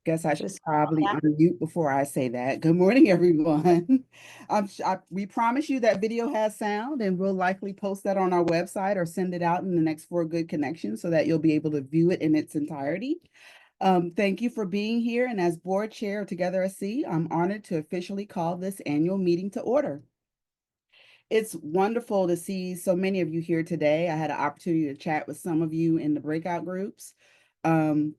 Guess I should Just probably unmute before I say that. Good morning, everyone. We promise you that video has sound, and we'll likely post that on our website or send it out in the next 4Good Connections so that you'll be able to view it in its entirety. Thank you for being here. And as board chair of Together SC, I'm honored to officially call this annual meeting to order. It's wonderful to see so many of you here today. I had an opportunity to chat with some of you in the breakout groups. Um,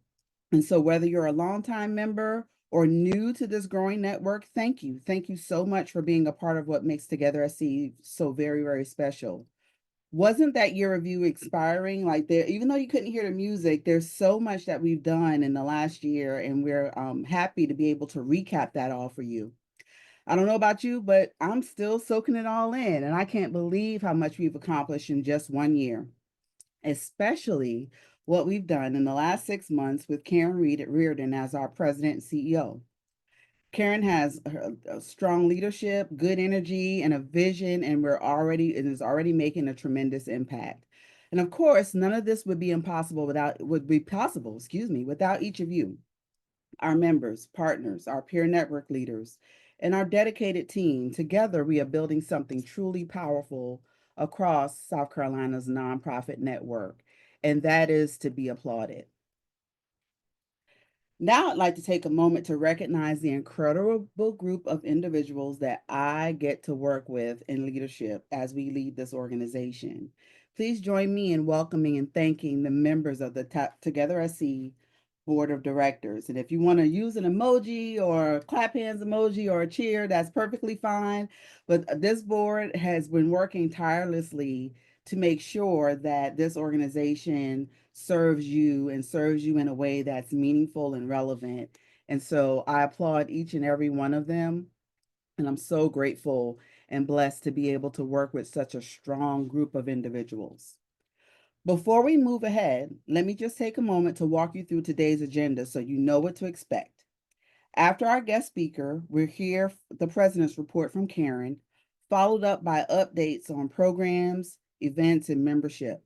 and so whether you're a longtime member or new to this growing network, thank you. Thank you so much for being a part of what makes Together SC so very, very special. Wasn't that year review expiring? Like there, even though you couldn't hear the music, there's so much that we've done in the last year, and we're happy to be able to recap that all for you. I don't know about you, but I'm still soaking it all in, and I can't believe how much we've accomplished in just 1 year, especially what we've done in the last 6 months with Karen Reardon as our president and CEO. Karen has a strong leadership, good energy, and a vision, and is already making a tremendous impact. And of course, none of this would be possible, excuse me, without each of you, our members, partners, our peer network leaders, and our dedicated team. Together, we are building something truly powerful across South Carolina's nonprofit network, and that is to be applauded. Now, I'd like to take a moment to recognize the incredible group of individuals that I get to work with in leadership as we lead this organization. Please join me in welcoming and thanking the members of the Together SC Board of Directors. And if you want to use an emoji or a clap hands emoji or a cheer, that's perfectly fine. But this board has been working tirelessly to make sure that this organization serves you and serves you in a way that's meaningful and relevant. And so I applaud each and every one of them. And I'm so grateful and blessed to be able to work with such a strong group of individuals. Before we move ahead, let me just take a moment to walk you through today's agenda so you know what to expect. After our guest speaker, we'll hear the president's report from Karen, followed up by updates on programs, events, and membership.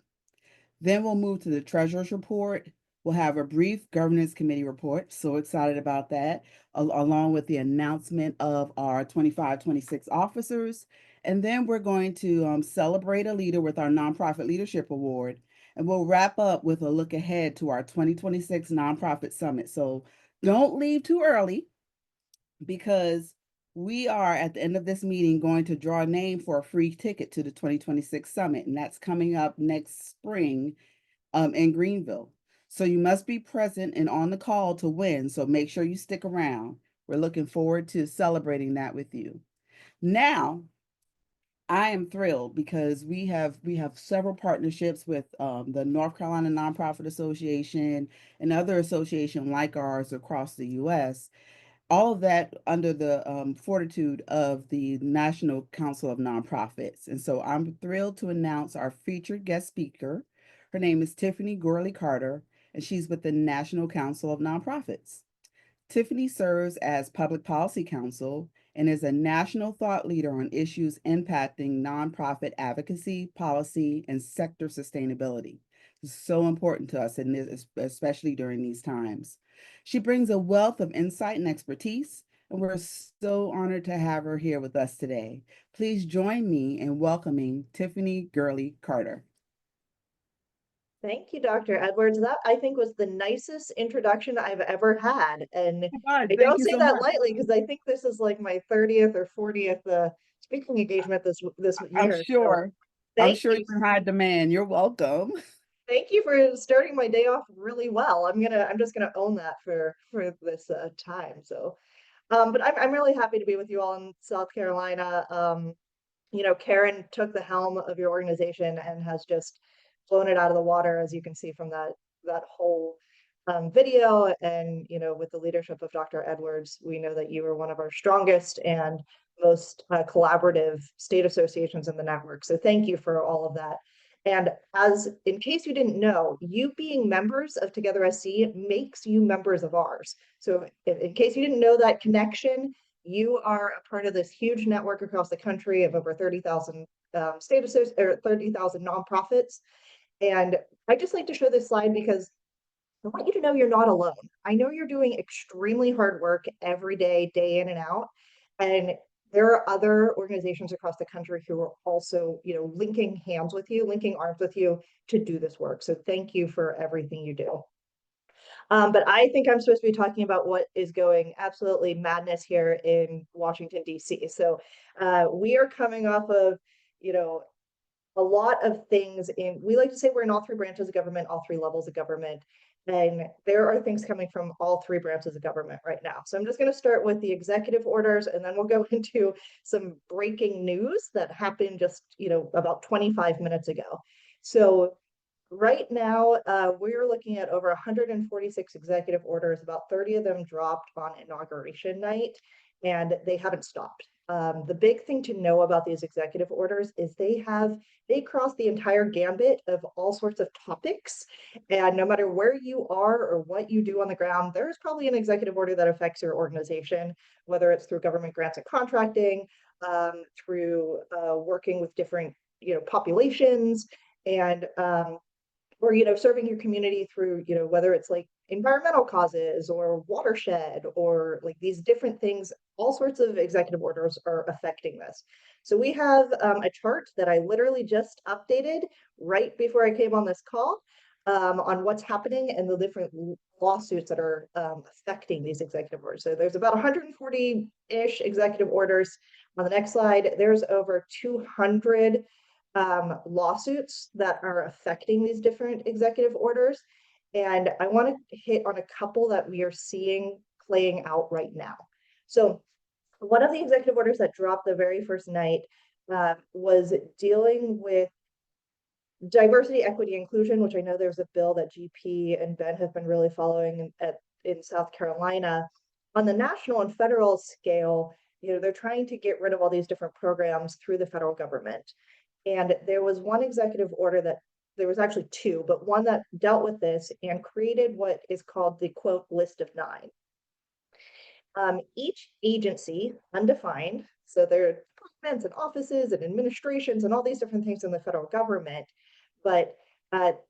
Then we'll move to the treasurer's report. We'll have a brief governance committee report. So excited about that, along with the announcement of our 25-26 officers. And then we're going to celebrate a leader with our Nonprofit Leadership Award. And we'll wrap up with a look ahead to our 2026 Nonprofit Summit. So don't leave too early, because we are at the end of this meeting going to draw a name for a free ticket to the 2026 summit, and that's coming up next spring in Greenville. So you must be present and on the call to win. So make sure you stick around. We're looking forward to celebrating that with you. Now, I am thrilled because we have several partnerships with the North Carolina Nonprofit Association and other associations like ours across the U.S., all of that under the fortitude of the National Council of Nonprofits. And so I'm thrilled to announce our featured guest speaker. Her name is Tiffany Gorley Carter, and she's with the National Council of Nonprofits. Tiffany serves as public policy counsel and is a national thought leader on issues impacting nonprofit advocacy, policy, and sector sustainability. It's so important to us, and especially during these times. She brings a wealth of insight and expertise, and we're so honored to have her here with us today. Please join me in welcoming Tiffany Gurley Carter. Thank you, Dr. Edwards. That I think was the nicest introduction I've ever had. And Oh my God, I thank don't you say so that much. lightly because I think this is like my 30th or 40th speaking engagement this I'm year. So sure. I'm thank sure you. you're in high demand. You're welcome. Thank you for starting my day off really well. I'm just gonna own that for this time. So but I'm really happy to be with you all in South Carolina. Karen took the helm of your organization and has just blown it out of the water, as you can see from that whole video. And with the leadership of Dr. Edwards, we know that you are one of our strongest and most collaborative state associations in the network. So thank you for all of that. And as in case you didn't know, you being members of Together SC makes you members of ours. So in case you didn't know that connection, you are a part of this huge network across the country of over 30,000 state or 30,000 nonprofits. And I just like to show this slide because I want you to know you're not alone. I know you're doing extremely hard work every day, day in and out. And there are other organizations across the country who are also, linking hands with you, linking arms with you to do this work. So thank you for everything you do. But I think I'm supposed to be talking about what is going absolutely madness here in Washington, D.C. So we are coming off of, you know, a lot of things we like to say we're in all three branches of government, all three levels of government. And there are things coming from all three branches of government right now. So I'm just going to start with the executive orders, and then we'll go into some breaking news that happened just, about 25 minutes ago. So right now, we're looking at over 146 executive orders. About 30 of them dropped on inauguration night, and they haven't stopped. The big thing to know about these executive orders is they cross the entire gambit of all sorts of topics. And no matter where you are or what you do on the ground, there's probably an executive order that affects your organization, whether it's through government grants and contracting, through working with different, populations, and or serving your community through whether it's like environmental causes or watershed or like these different things. All sorts of executive orders are affecting this. So we have a chart that I literally just updated right before I came on this call, on what's happening and the different lawsuits that are affecting these executive orders. So there's about 140-ish executive orders. On the next slide, there's over 200 lawsuits that are affecting these different executive orders. And I want to hit on a couple that we are seeing playing out right now. So one of the executive orders that dropped the very first night was dealing with diversity, equity, inclusion, which I know there's a bill that GP and Ben have been really following in South Carolina. On the national and federal scale, they're trying to get rid of all these different programs through the federal government. And there was one executive order that there was actually two, but one that dealt with this and created what is called the quote list of nine. Each agency, undefined, so there are departments and offices and administrations and all these different things in the federal government, but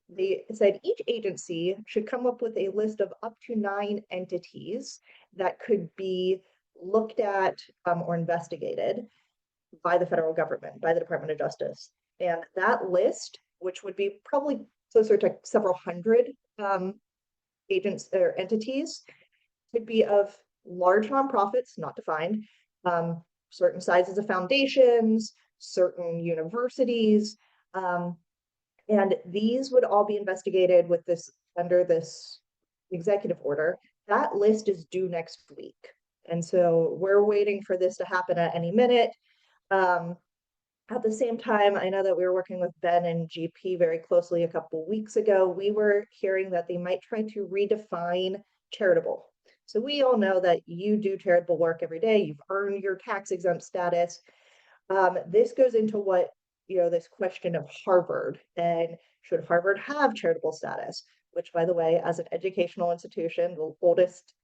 they said each agency should come up with a list of up to 9 entities that could be looked at or investigated by the federal government, by the Department of Justice. And that list, which would be probably closer to several hundred agents or entities, could be of large nonprofits, not defined, certain sizes of foundations, certain universities, and these would all be investigated with this under this executive order. That list is due next week. And so we're waiting for this to happen at any minute. At the same time, I know that we were working with Ben and GP very closely a couple of weeks ago. We were hearing that they might try to redefine charitable. So we all know that you do charitable work every day. You've earned your tax exempt status. This goes into what, this question of Harvard, and should Harvard have charitable status? Which, by the way, as an educational institution, the oldest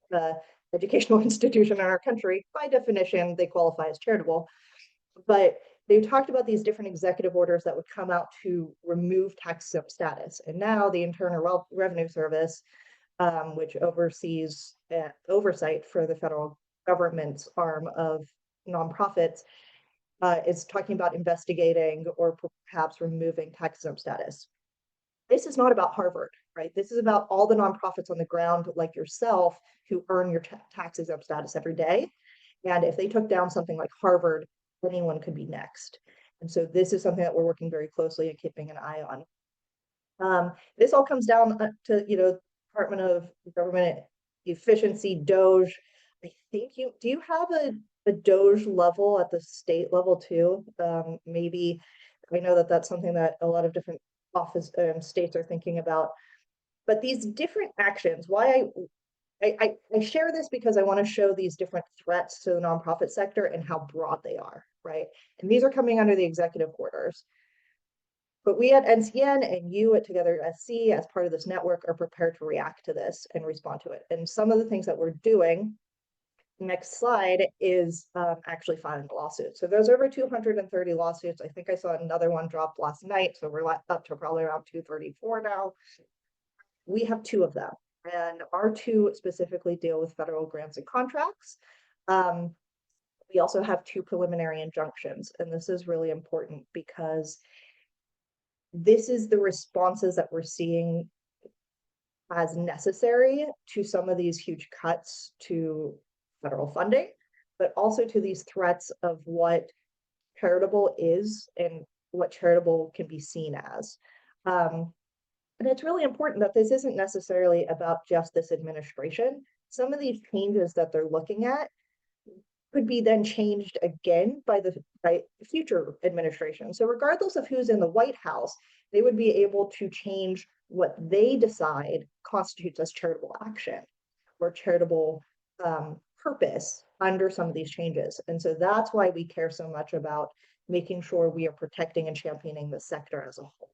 educational institution in our country, by definition, they qualify as charitable. But they talked about these different executive orders that would come out to remove tax exempt status. And now the Internal Revenue Service, which oversees oversight for the federal government's arm of nonprofits, is talking about investigating or perhaps removing tax exempt status. This is not about Harvard, right? This is about all the nonprofits on the ground like yourself who earn your tax exempt status every day. And if they took down something like Harvard, anyone could be next. And so this is something that we're working very closely and keeping an eye on. This all comes down to, Department of Government Efficiency, DOGE. I think do you have a DOGE level at the state level too? Maybe, I know that that's something that a lot of different states are thinking about. But these different actions, why I share this because I want to show these different threats to the nonprofit sector and how broad they are, right? And these are coming under the executive orders. But we at NCN and you at Together SC, as part of this network, are prepared to react to this and respond to it. And some of the things that we're doing, next slide, is actually filing a lawsuit. So there's over 230 lawsuits. I think I saw another one dropped last night. So we're up to probably around 234 now. We have 2 of them. and our two specifically deal with federal grants and contracts. Um, we also have two preliminary injunctions, and this is really important because this is the responses that we're seeing as necessary to some of these huge cuts to federal funding, but also to these threats of what charitable is and what charitable can be seen as. Um, and it's really important that this isn't necessarily about just this administration. Some of these changes that they're looking at could be then changed again by future administrations. So regardless of who's in the White House, they would be able to change what they decide constitutes as charitable action or charitable purpose under some of these changes. And so that's why we care so much about making sure we are protecting and championing the sector as a whole.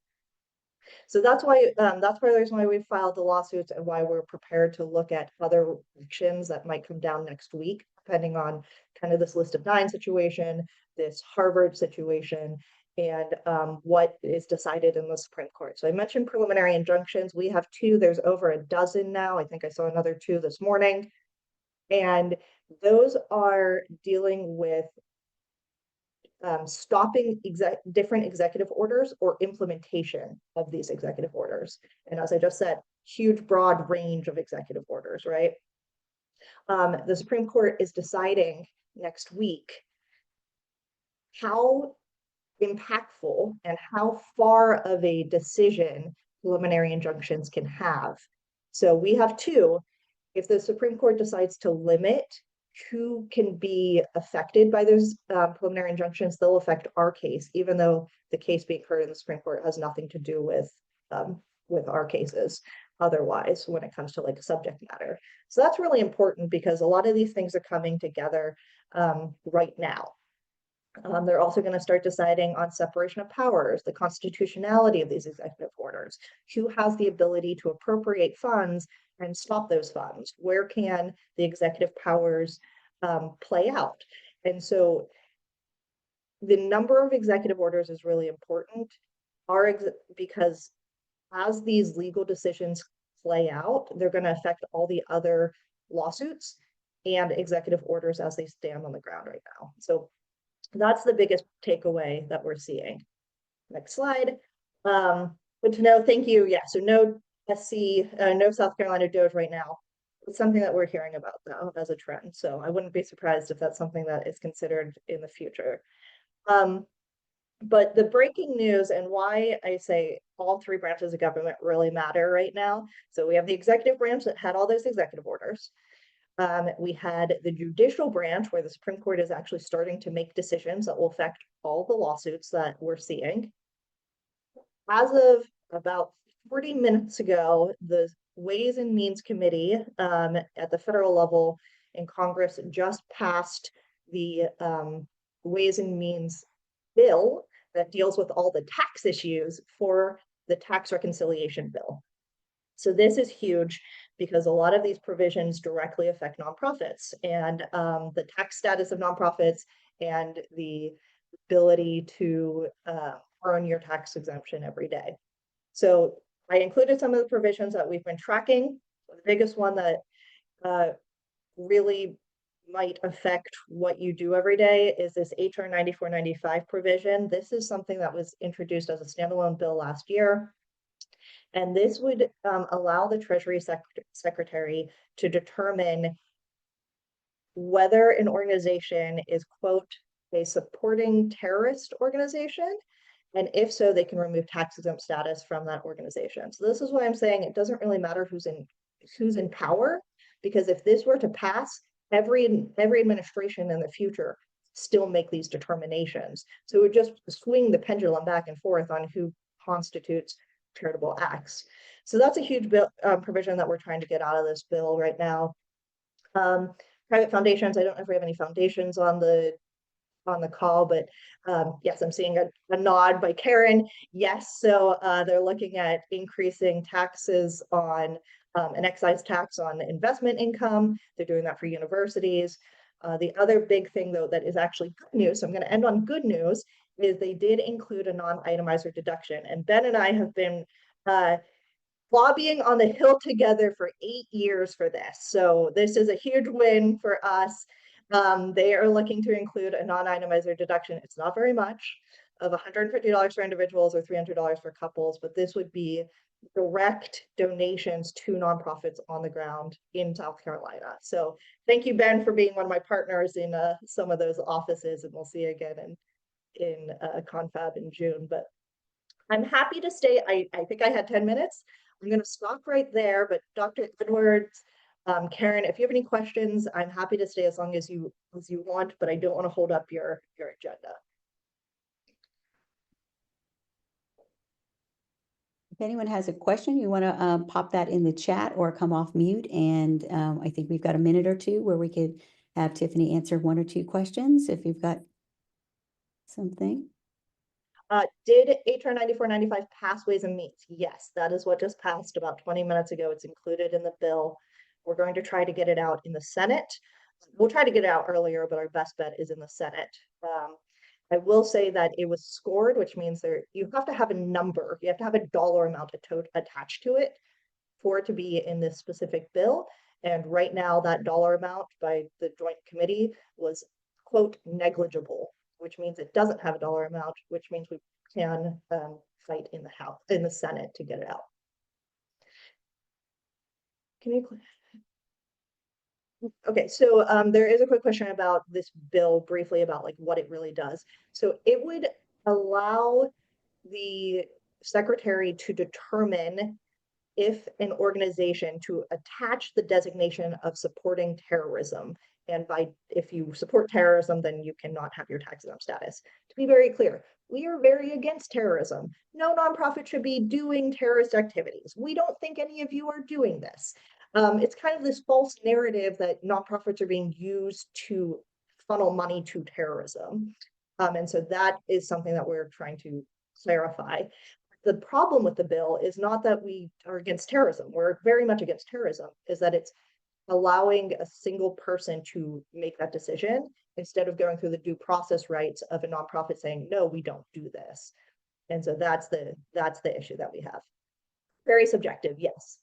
So that's why there's why we filed the lawsuits and why we're prepared to look at other actions that might come down next week, depending on kind of this list of 9 situation, this Harvard situation, and what is decided in the Supreme Court. So I mentioned preliminary injunctions. We have 2. There's over a dozen now. I think I saw another 2 this morning. And those are dealing with stopping different executive orders or implementation of these executive orders. And as I just said, huge, broad range of executive orders, right? The Supreme Court is deciding next week how impactful and how far of a decision preliminary injunctions can have. So we have 2. If the Supreme Court decides to limit who can be affected by those preliminary injunctions, they'll affect our case, even though the case being heard in the Supreme Court has nothing to do with our cases otherwise when it comes to like a subject matter. So that's really important because a lot of these things are coming together right now. They're also going to start deciding on separation of powers, the constitutionality of these executive orders, who has the ability to appropriate funds and stop those funds, where can the executive powers play out. And so the number of executive orders is really important because as these legal decisions play out, they're going to affect all the other lawsuits and executive orders as they stand on the ground right now. So that's the biggest takeaway that we're seeing. Next slide. Good to know. Thank you. Yeah, so no SC, no South Carolina DOGE right now. It's something that we're hearing about now as a trend. So I wouldn't be surprised if that's something that is considered in the future. But the breaking news and why I say all 3 branches of government really matter right now. So we have the executive branch that had all those executive orders. We had the judicial branch where the Supreme Court is actually starting to make decisions that will affect all the lawsuits that we're seeing. As of about 40 minutes ago, the Ways and Means Committee at the federal level in Congress just passed the Ways and Means bill that deals with all the tax issues for the tax reconciliation bill. So this is huge because a lot of these provisions directly affect nonprofits and the tax status of nonprofits and the ability to earn your tax exemption every day. So I included some of the provisions that we've been tracking. The biggest one that really might affect what you do every day is this HR 9495 provision. This is something that was introduced as a standalone bill last year. And this would allow the Treasury Secretary to determine whether an organization is, quote, a supporting terrorist organization. And if so, they can remove tax exempt status from that organization. So this is why I'm saying it doesn't really matter who's in power, because if this were to pass, every administration in the future still make these determinations. So it would just swing the pendulum back and forth on who constitutes charitable acts. So that's a huge provision that we're trying to get out of this bill right now. Private foundations, I don't know if we have any foundations on the call, but yes, I'm seeing a nod by Karen. Yes, so they're looking at increasing taxes on an excise tax on investment income. They're doing that for universities. The other big thing, though, that is actually good news, so I'm going to end on good news, is they did include a non-itemizer deduction. And Ben and I have been lobbying on the Hill together for 8 years for this. So this is a huge win for us. They are looking to include a non-itemizer deduction. It's not very much, of $150 for individuals or $300 for couples, but this would be direct donations to nonprofits on the ground in South Carolina. So thank you, Ben, for being one of my partners in some of those offices, and we'll see you again in Confab in June. But I'm happy to stay. I think I had 10 minutes. I'm going to stop right there. But Dr. Edwards, Karen, if you have any questions, I'm happy to stay as long as you want, but I don't want to hold up your agenda. If anyone has a question, you want to pop that in the chat or come off mute. And I think we've got a minute or two where we could have Tiffany answer one or two questions if you've got something. Did HR 9495 pass Ways and Means? Yes, that is what just passed about 20 minutes ago. It's included in the bill. We're going to try to get it out in the Senate. We'll try to get it out earlier, but our best bet is in the Senate. I will say that it was scored, which means you have to have a number. You have to have a dollar amount attached to it for it to be in this specific bill. And right now, that dollar amount by the Joint Committee was, quote, negligible, which means it doesn't have a dollar amount, which means we can fight in the Senate to get it out. Can you? Okay, so there is a quick question about this bill briefly about like what it really does. So it would allow the secretary to determine if an organization to attach the designation of supporting terrorism. And if you support terrorism, then you cannot have your tax exempt status. To be very clear, we are very against terrorism. No nonprofit should be doing terrorist activities. We don't think any of you are doing this. It's kind of this false narrative that nonprofits are being used to funnel money to terrorism. And so that is something that we're trying to clarify. The problem with the bill is not that we are against terrorism. We're very much against terrorism, is that it's allowing a single person to make that decision instead of going through the due process rights of a nonprofit saying, no, we don't do this. And so that's the issue that we have. Very subjective, yes.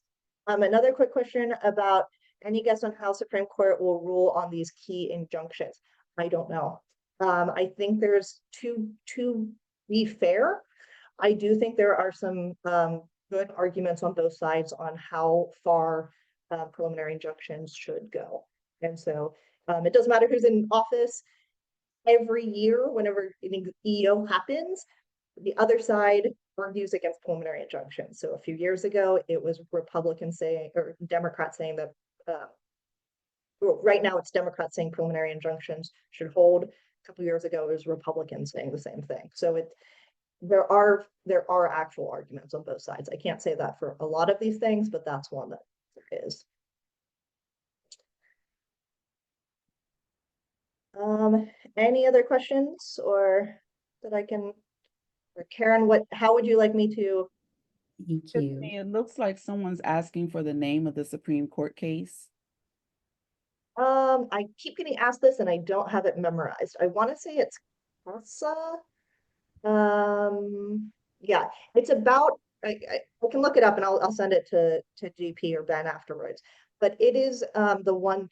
Another quick question about any guess on how Supreme Court will rule on these key injunctions? I don't know. I think there's to be fair, I do think there are some good arguments on both sides on how far preliminary injunctions should go. And so it doesn't matter who's in office. Every year, whenever an EO happens, the other side argues against preliminary injunctions. So a few years ago, it was Republicans saying, or Democrats saying that, well, right now it's Democrats saying preliminary injunctions should hold. A couple years ago, it was Republicans saying the same thing. So there are actual arguments on both sides. I can't say that for a lot of these things, but that's one that there is. Any other questions or that I can, or Karen, how would you like me to? Thank you. It looks like someone's asking for the name of the Supreme Court case. I keep getting asked this and I don't have it memorized. I want to say it's CASA. Yeah, it's about, I can look it up and I'll send it to GP or Ben afterwards. But it is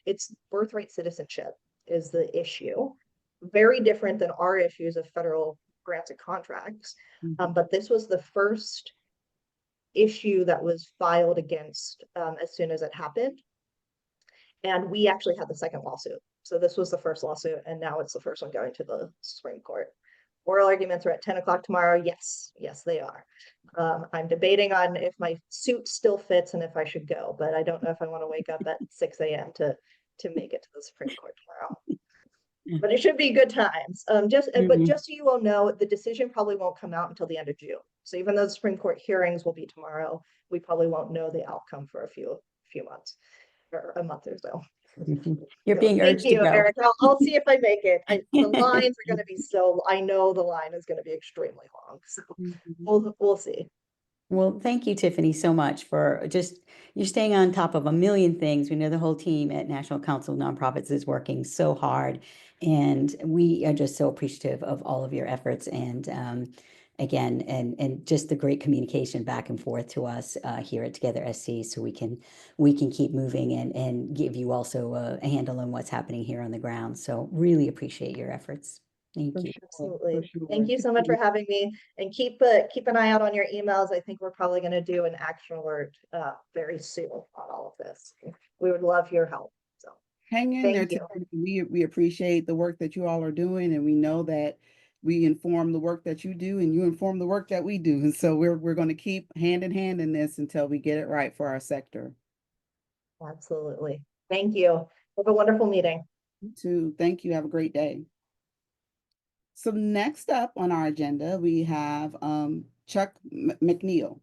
it's birthright citizenship is the issue. Very different than our issues of federal grants and contracts. But this was the first issue that was filed against as soon as it happened. And we actually had the second lawsuit. So this was the first lawsuit, and now it's the first one going to the Supreme Court. Oral arguments are at 10 o'clock tomorrow. Yes, they are. I'm debating on if my suit still fits and if I should go, but I don't know if I want to wake up at 6 a.m. to make it to the Supreme Court tomorrow. But it should be good times. But just so you all know, the decision probably won't come out until the end of June. So even though the Supreme Court hearings will be tomorrow, we probably won't know the outcome for a few months or a month or so. You're being urged to go. Thank you, Eric. I'll see if I make it. The lines are going to be I know the line is going to be extremely long. So we'll see. Well, thank you, Tiffany, so much for you're staying on top of a million things. We know the whole team at National Council of Nonprofits is working so hard, and we are just so appreciative of all of your efforts. And again, and just the great communication back and forth to us here at Together SC, so we can keep moving and give you also a handle on what's happening here on the ground. So really appreciate your efforts. Thank For you. sure, for Absolutely. sure. Thank you so much for having me, and keep an eye out on your emails. I think we're probably going to do an action alert very soon on all of this. We would love your help. So Hang in there, thank you. Tiffany. We appreciate the work that you all are doing, and we know that we inform the work that you do, and you inform the work that we do. And so we're going to keep hand in hand in this until we get it right for our sector. Absolutely. Thank you. Have a wonderful meeting. You too. Thank you. Have a great day. So next up on our agenda, we have Chuck McNeil.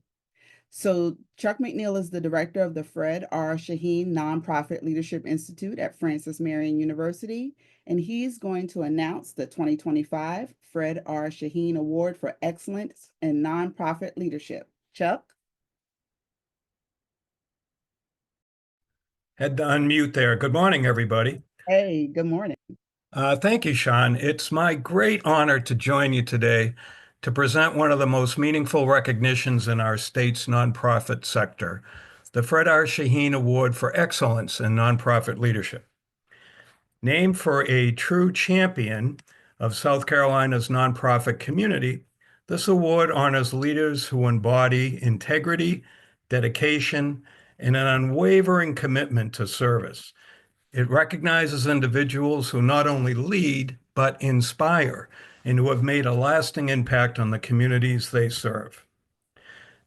So Chuck McNeil is the director of the Fred R. Shaheen Nonprofit Leadership Institute at Francis Marion University, and he's going to announce the 2025 Fred R. Shaheen Award for Excellence in Nonprofit Leadership. Chuck? Had to unmute there. Good morning, everybody. Hey, good morning. Thank you, Sean. It's my great honor to join you today to present one of the most meaningful recognitions in our state's nonprofit sector, the Fred R. Shaheen Award for Excellence in Nonprofit Leadership. Named for a true champion of South Carolina's nonprofit community, this award honors leaders who embody integrity, dedication, and an unwavering commitment to service. It recognizes individuals who not only lead, but inspire, and who have made a lasting impact on the communities they serve.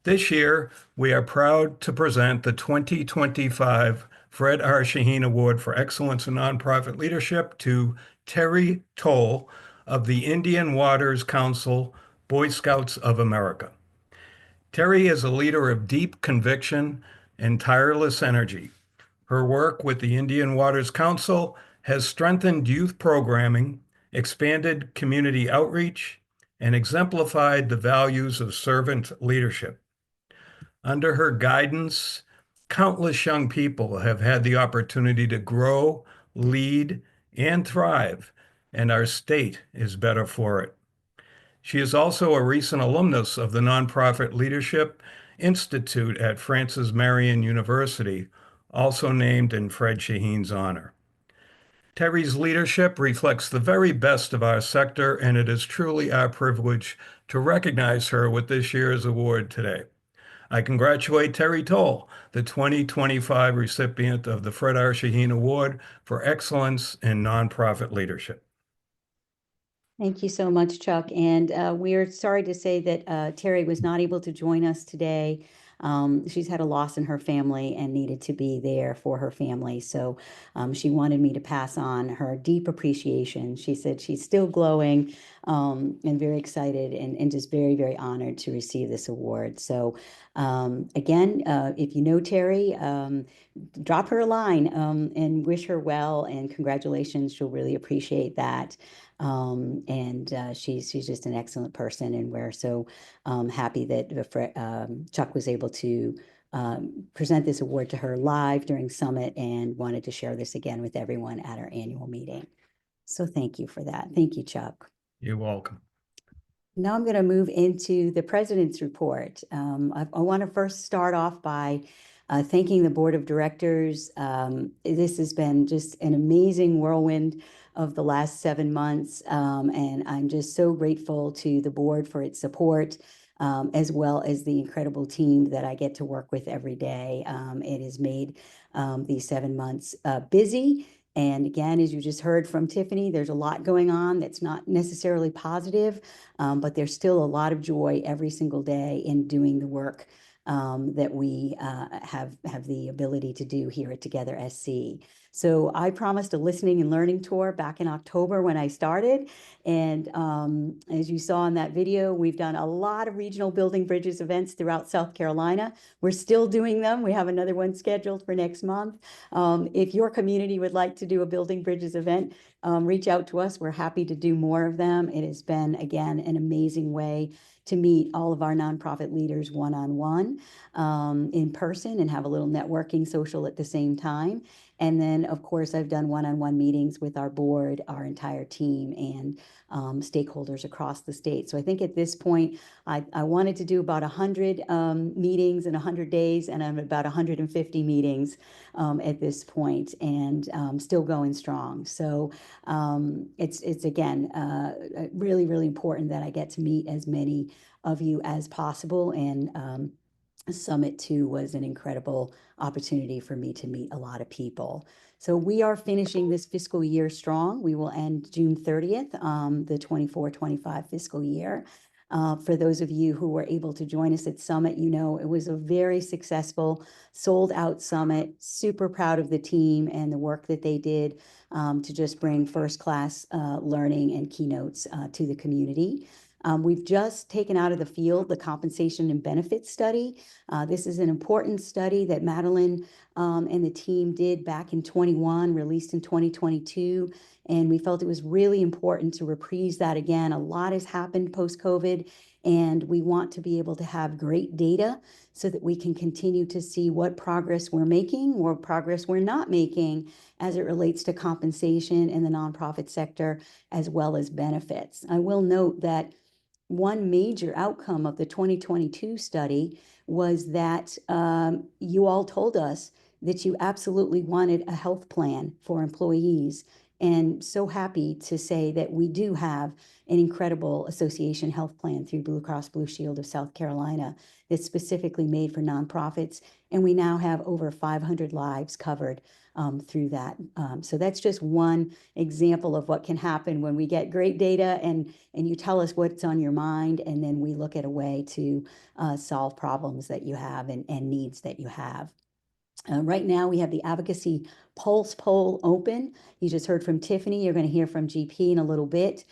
This year, we are proud to present the 2025 Fred R. Shaheen Award for Excellence in Nonprofit Leadership to Terry Toll of the Indian Waters Council, Boy Scouts of America. Terry is a leader of deep conviction and tireless energy. Her work with the Indian Waters Council has strengthened youth programming, expanded community outreach, and exemplified the values of servant leadership. Under her guidance, countless young people have had the opportunity to grow, lead, and thrive, and our state is better for it. She is also a recent alumnus of the Nonprofit Leadership Institute at Francis Marion University, also named in Fred Shaheen's honor. Terry's leadership reflects the very best of our sector, and it is truly our privilege to recognize her with this year's award today. I congratulate Terry Toll, the 2025 recipient of the Fred R. Shaheen Award for Excellence in Nonprofit Leadership. Thank you so much, Chuck. And we're sorry to say that Terry was not able to join us today. She's had a loss in her family and needed to be there for her family. So she wanted me to pass on her deep appreciation. She said she's still glowing and very excited and just very, very honored to receive this award. So again, if you know Terry, drop her a line and wish her well and congratulations. She'll really appreciate that. She's just an excellent person, and we're so happy that Chuck was able to present this award to her live during Summit and wanted to share this again with everyone at our annual meeting. So thank you for that. Thank you, Chuck. You're welcome. Now I'm going to move into the president's report. I want to first start off by thanking the board of directors. This has been just an amazing whirlwind of the last 7 months, and I'm just so grateful to the board for its support, as well as the incredible team that I get to work with every day. It has made these 7 months busy. And again, as you just heard from Tiffany, there's a lot going on that's not necessarily positive, but there's still a lot of joy every single day in doing the work that we have the ability to do here at Together SC. So I promised a listening and learning tour back in October when I started. And as you saw in that video, we've done a lot of regional Building Bridges events throughout South Carolina. We're still doing them. We have another one scheduled for next month. If your community would like to do a Building Bridges event, reach out to us. We're happy to do more of them. It has been, again, an amazing way to meet all of our nonprofit leaders one-on-one in person and have a little networking social at the same time. And then, of course, I've done one-on-one meetings with our board, our entire team, and stakeholders across the state. So I think at this point, I wanted to do about 100 meetings in 100 days, and I'm about 150 meetings at this point, and still going strong. So it's again really, really important that I get to meet as many of you as possible. And Summit 2 was an incredible opportunity for me to meet a lot of people. So we are finishing this fiscal year strong. We will end June 30th, the 24-25 fiscal year. For those of you who were able to join us at Summit, you know it was a very successful, sold-out summit. Super proud of the team and the work that they did to just bring first-class learning and keynotes to the community. We've just taken out of the field the compensation and benefits study. This is an important study that Madeline and the team did back in 21, released in 2022. And we felt it was really important to reprise that again. A lot has happened post-COVID, and we want to be able to have great data so that we can continue to see what progress we're making or progress we're not making as it relates to compensation in the nonprofit sector, as well as benefits. I will note that one major outcome of the 2022 study was that you all told us that you absolutely wanted a health plan for employees. And so happy to say that we do have an incredible association health plan through Blue Cross Blue Shield of South Carolina that's specifically made for nonprofits. And we now have over 500 lives covered through that. So that's just one example of what can happen when we get great data and you tell us what's on your mind, and then we look at a way to solve problems that you have and needs that you have. Right now, we have the Advocacy Pulse poll open. You just heard from Tiffany. You're going to hear from GP in a little bit.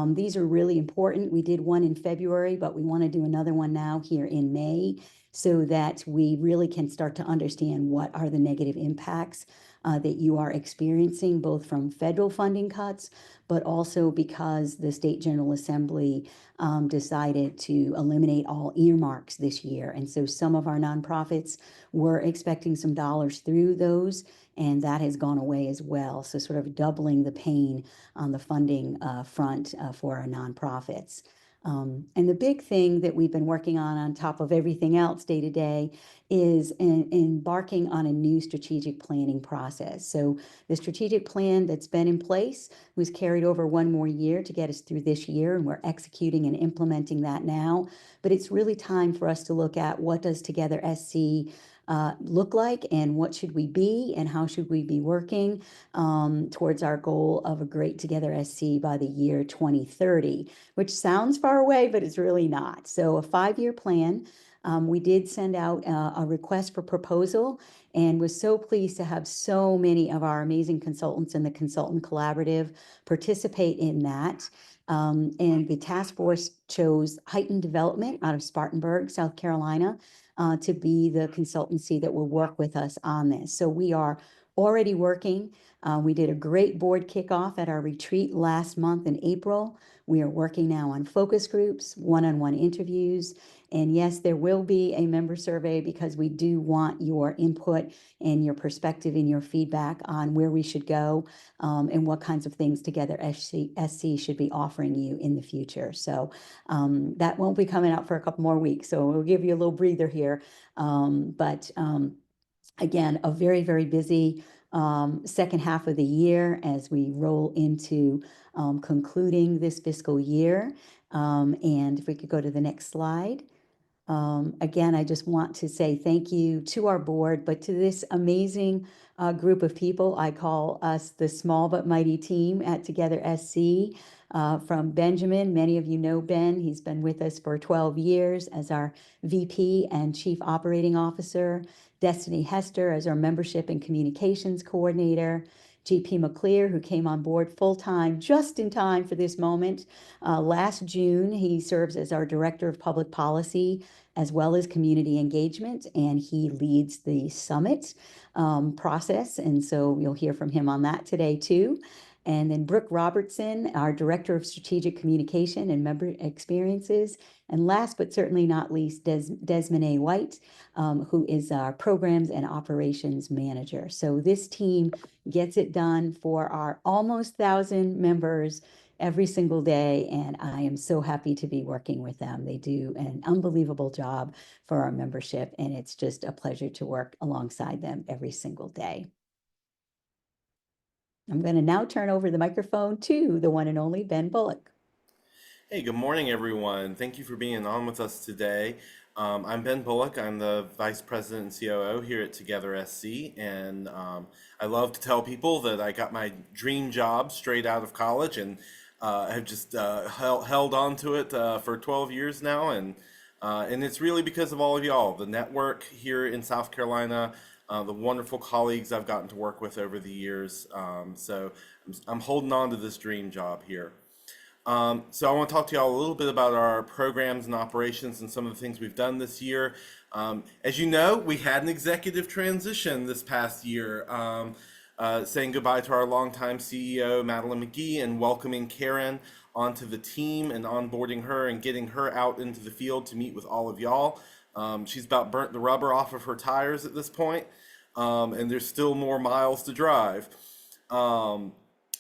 These are really important. We did one in February, but we want to do another one now here in May so that we really can start to understand what are the negative impacts that you are experiencing, both from federal funding cuts, but also because the State General Assembly decided to eliminate all earmarks this year. And so some of our nonprofits were expecting some dollars through those, and that has gone away as well. So sort of doubling the pain on the funding front for our nonprofits. And the big thing that we've been working on top of everything else day to day is embarking on a new strategic planning process. So the strategic plan that's been in place was carried over one more year to get us through this year, and we're executing and implementing that now. But it's really time for us to look at what does Together SC look like, and what should we be, and how should we be working towards our goal of a great Together SC by the year 2030, which sounds far away, but it's really not. So a 5-year plan. We did send out a request for proposal, and was so pleased to have so many of our amazing consultants in the Consultant Collaborative participate in that. And the task force chose Heightened Development out of Spartanburg, South Carolina, to be the consultancy that will work with us on this. So we are already working. We did a great board kickoff at our retreat last month in April. We are working now on focus groups, one-on-one interviews. And yes, there will be a member survey because we do want your input and your perspective and your feedback on where we should go and what kinds of things Together SC should be offering you in the future. So that won't be coming out for a couple more weeks. So we'll give you a little breather here. But again, a very, very busy second half of the year as we roll into concluding this fiscal year. And if we could go to the next slide. Again, I just want to say thank you to our board, but to this amazing group of people. I call us the small but mighty team at Together SC. From Benjamin, many of you know Ben. He's been with us for 12 years as our VP and Chief Operating Officer. Destiny Hester as our Membership and Communications Coordinator. GP McClear, who came on board full-time just in time for this moment. Last June, he serves as our Director of Public Policy as well as Community Engagement, and he leads the summit process. And so you'll hear from him on that today too. And then Brooke Robertson, our Director of Strategic Communication and Member Experiences. And last but certainly not least, Desmond A. White, who is our Programs and Operations Manager. So this team gets it done for our almost 1,000 members every single day, and I am so happy to be working with them. They do an unbelievable job for our membership, and it's just a pleasure to work alongside them every single day. I'm going to now turn over the microphone to the one and only Ben Bullock. Hey, good morning, everyone. Thank you for being on with us today. I'm Ben Bullock. I'm the Vice President and COO here at Together SC, and I love to tell people that I got my dream job straight out of college and have just held on to it for 12 years now, and it's really because of all of y'all, the network here in South Carolina, the wonderful colleagues I've gotten to work with over the years. So I'm holding on to this dream job here. So I want to talk to y'all a little bit about our programs and operations and some of the things we've done this year. As you know, we had an executive transition this past year, saying goodbye to our longtime CEO, Madeline McGee, and welcoming Karen onto the team and onboarding her and getting her out into the field to meet with all of y'all. She's about burnt the rubber off of her tires at this point, and there's still more miles to drive.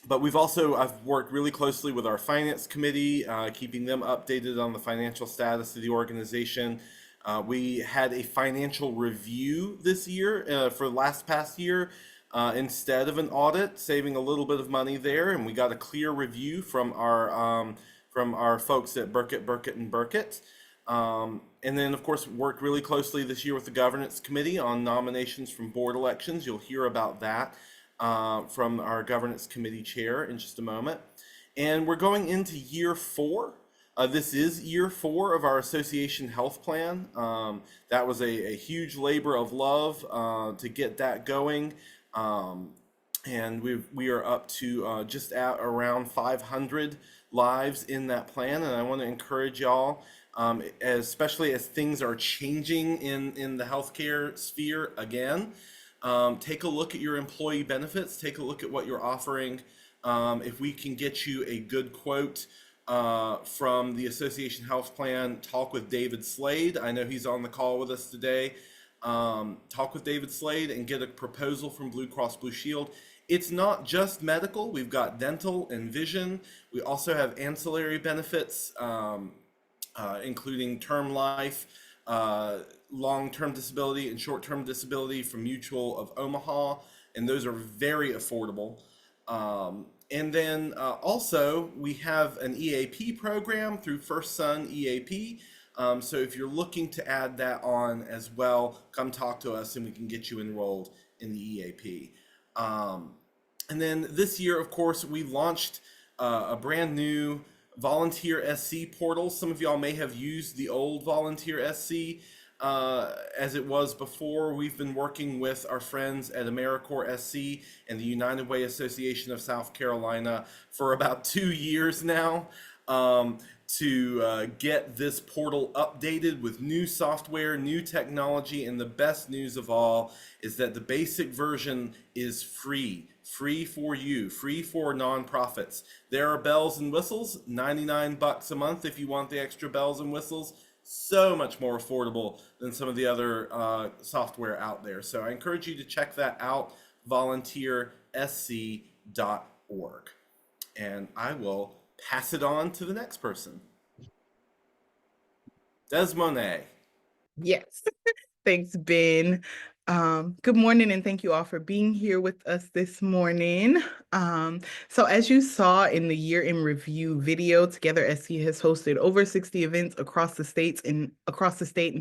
But I've worked really closely with our finance committee, keeping them updated on the financial status of the organization. We had a financial review this year for past year instead of an audit, saving a little bit of money there, and we got a clear review from our folks at Burkett and Burkett. And then, of course, worked really closely this year with the governance committee on nominations from board elections. You'll hear about that from our governance committee chair in just a moment. And we're going into year 4. This is year 4 of our association health plan. That was a huge labor of love to get that going. And we are up to just at around 500 lives in that plan. And I want to encourage y'all, especially as things are changing in the healthcare sphere again, take a look at your employee benefits, take a look at what you're offering. If we can get you a good quote from the Association Health Plan, talk with David Slade. I know he's on the call with us today. Talk with David Slade and get a proposal from Blue Cross Blue Shield. It's not just medical. We've got dental and vision. We also have ancillary benefits, including term life, long-term disability and short-term disability from Mutual of Omaha, and those are very affordable. And then also we have an EAP program through First Son EAP. So if you're looking to add that on as well, come talk to us and we can get you enrolled in the EAP. And then this year, of course, we launched a brand new Volunteer SC portal. Some of y'all may have used the old Volunteer SC as it was before. We've been working with our friends at AmeriCorps SC and the United Way Association of South Carolina for about 2 years now to get this portal updated with new software, new technology, and the best news of all is that the basic version is free for you, free for nonprofits. There are bells and whistles, $99 a month if you want the extra bells and whistles. So much more affordable than some of the other software out there. So I encourage you to check that out, volunteersc.org. And I will pass it on to the next person. Desmond. Yes. Thanks, Ben. Good morning, and thank you all for being here with us this morning. So as you saw in the year in review video, Together SC has hosted over 60 events across the state and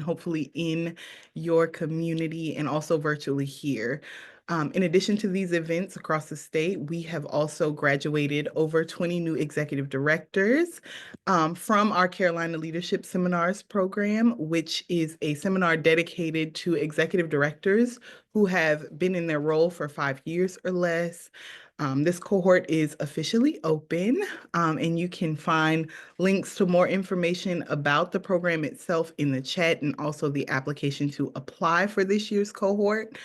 hopefully in your community and also virtually here. In addition to these events across the state, we have also graduated over 20 new executive directors from our Carolina Leadership Seminars program, which is a seminar dedicated to executive directors who have been in their role for 5 years or less. This cohort is officially open, and you can find links to more information about the program itself in the chat and also the application to apply for this year's cohort.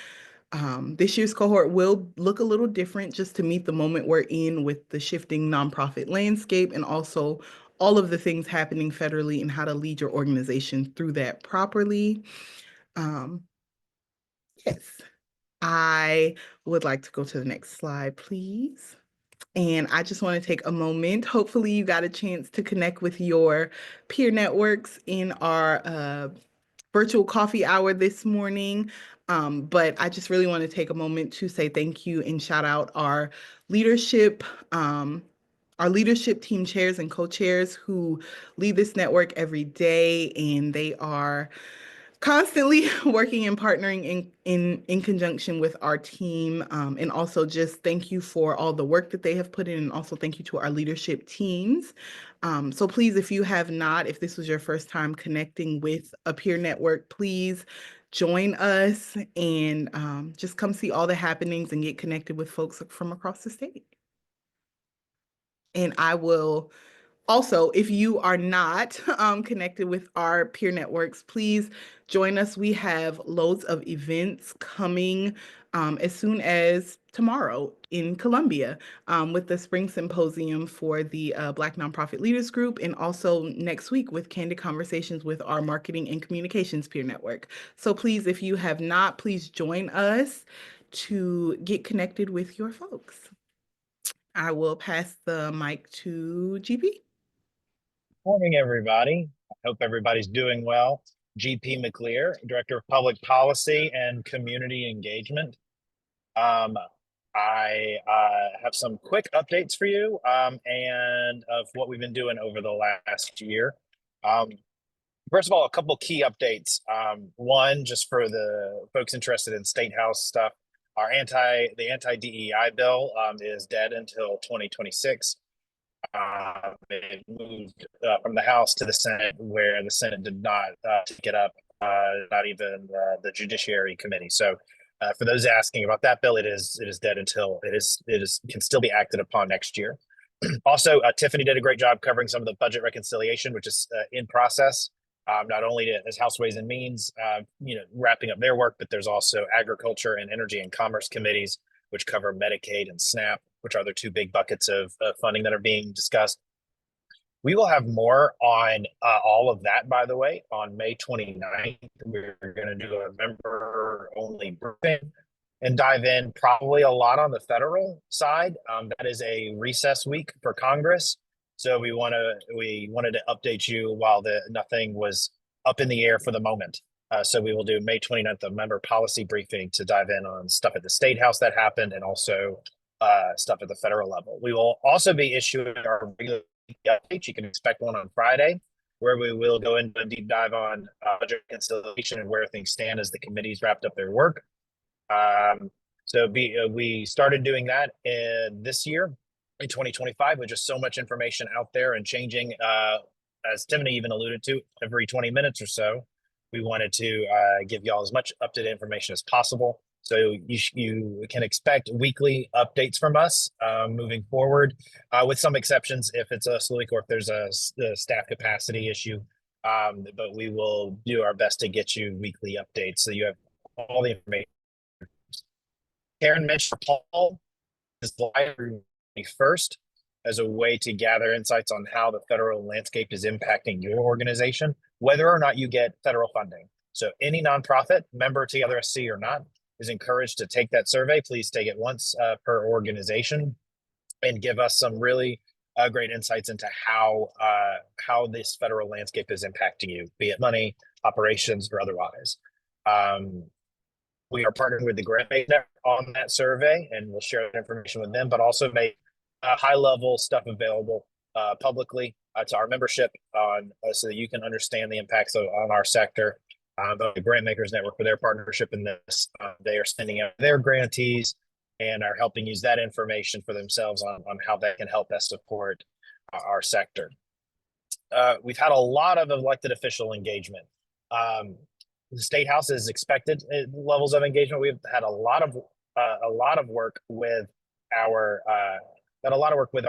This year's cohort will look a little different just to meet the moment we're in with the shifting nonprofit landscape and also all of the things happening federally and how to lead your organization through that properly. Yes, I would like to go to the next slide, please. And I just want to take a moment. Hopefully, you got a chance to connect with your peer networks in our virtual coffee hour this morning. But I just really want to take a moment to say thank you and shout out leadership, our leadership team chairs and co-chairs who lead this network every day, and they are constantly working and partnering in conjunction with our team. And also just thank you for all the work that they have put in, and also thank you to our leadership teams. So please, if you have not, if this was your first time connecting with a peer network, please join us and just come see all the happenings and get connected with folks from across the state. And I will also, if you are not connected with our peer networks, please join us. We have loads of events coming as soon as tomorrow in Columbia with the Spring Symposium for the Black Nonprofit Leaders Group, and also next week with Candid Conversations with our Marketing and Communications peer network. So please, if you have not, please join us to get connected with your folks. I will pass the mic to GP. Morning, everybody. I hope everybody's doing well. GP McClear, Director of Public Policy and Community Engagement. I have some quick updates for you and of what we've been doing over the last year. First of all, a couple key updates. One, just for the folks interested in State House stuff, the anti-DEI bill is dead until 2026. It moved from the House to the Senate, where the Senate did not take it up, not even the Judiciary Committee. So, for those asking about that bill, it is dead until it can still be acted upon next year. Also, Tiffany did a great job covering some of the budget reconciliation, which is in process. Not only as House Ways and Means, wrapping up their work, but there's also Agriculture and Energy and Commerce committees, which cover Medicaid and SNAP, which are the two big buckets of funding that are being discussed. We will have more on all of that, by the way, on May 29th. We're going to do a member-only briefing and dive in probably a lot on the federal side. That is a recess week for Congress. So we wanted to update you while nothing was up in the air for the moment. So we will do May 29th, a member policy briefing to dive in on stuff at the State House that happened, and also stuff at the federal level. We will also be issuing our regular updates. You can expect one on Friday, where we will go into a deep dive on budget reconciliation and where things stand as the committees wrapped up their work. We started doing that this year in 2025 with just so much information out there and changing, as Tiffany even alluded to, every 20 minutes or so. We wanted to give y'all as much up-to-date information as possible. So you can expect weekly updates from us moving forward, with some exceptions if it's a slow week or if there's a staff capacity issue. But we will do our best to get you weekly updates so you have all the information. Karen mentioned Paul is live first as a way to gather insights on how the federal landscape is impacting your organization, whether or not you get federal funding. So any nonprofit, member Together SC or not, is encouraged to take that survey. Please take it once per organization and give us some really great insights into how this federal landscape is impacting you, be it money, operations, or otherwise. We are partnering with the Grant Maker on that survey, and we'll share that information with them, but also make high-level stuff available publicly to our membership so that you can understand the impacts on our sector. The Grant Makers Network, for their partnership in this, they are sending out their grantees and are helping use that information for themselves on how that can help best support our sector. We've had a lot of elected official engagement. The State House is expected levels of engagement. We've had a lot of work with our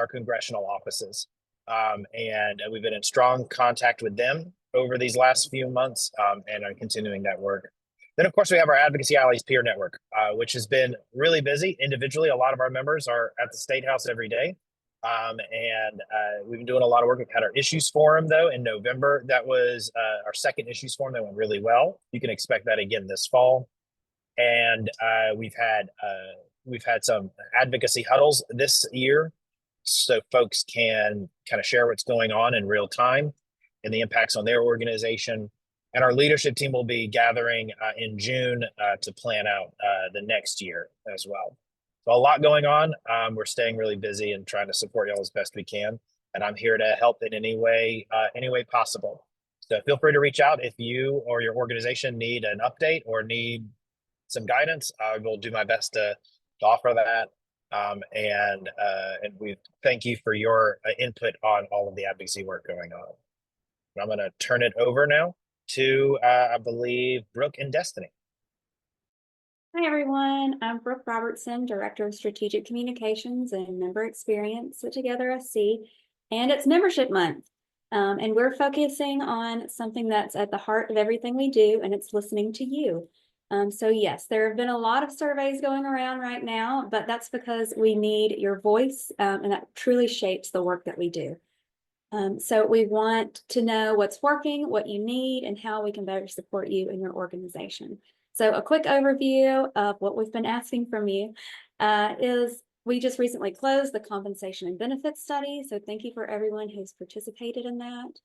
congressional offices, and we've been in strong contact with them over these last few months, and are continuing that work. Then, of course, we have our Advocacy Allies peer network, which has been really busy individually. A lot of our members are at the State House every day, And we've been doing a lot of work. We've had our issues forum though in November. That was our second issues forum that went really well. You can expect that again this fall. And we've had some advocacy huddles this year, so folks can kind of share what's going on in real time and the impacts on their organization. And our leadership team will be gathering in June to plan out the next year as well. So a lot going on. We're staying really busy and trying to support y'all as best we can. And I'm here to help in any way possible. So feel free to reach out if you or your organization need an update or need some guidance. I will do my best to offer that. And we thank you for your input on all of the advocacy work going on. I'm going to turn it over now to, I believe, Brooke and Destiny. Hi, everyone. I'm Brooke Robertson, Director of Strategic Communications and Member Experience at Together SC, and it's Membership Month. And we're focusing on something that's at the heart of everything we do, and it's listening to you. So yes, there have been a lot of surveys going around right now, but that's because we need your voice, and that truly shapes the work that we do. So we want to know what's working, what you need, and how we can better support you in your organization. So a quick overview of what we've been asking from you is we just recently closed the compensation and benefits study. So thank you for everyone who's participated in that.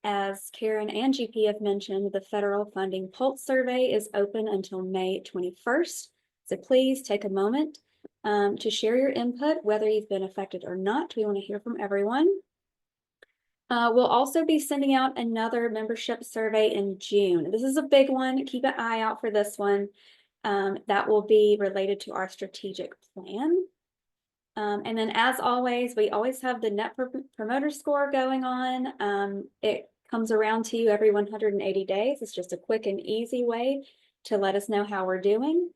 As Karen and GP have mentioned, the federal funding pulse survey is open until May 21st. So please take a moment to share your input, whether you've been affected or not. We want to hear from everyone. We'll also be sending out another membership survey in June. This is a big one. Keep an eye out for this one. That will be related to our strategic plan. And then as always, we always have the Net Promoter Score going on. It comes around to you every 180 days. It's just a quick and easy way to let us know how we're doing.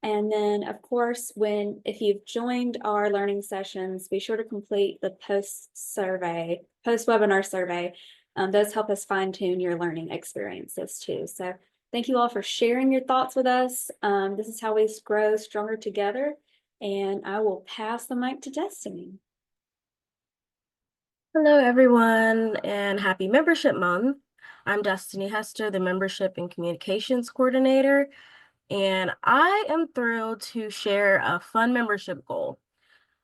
And then, of course, if you've joined our learning sessions, be sure to complete the post-webinar survey. Those help us fine-tune your learning experiences too. So thank you all for sharing your thoughts with us. This is how we grow stronger together. And I will pass the mic to Destiny. Hello, everyone, and happy Membership Month. I'm Destiny Hester, the Membership and Communications Coordinator. And I am thrilled to share a fun membership goal.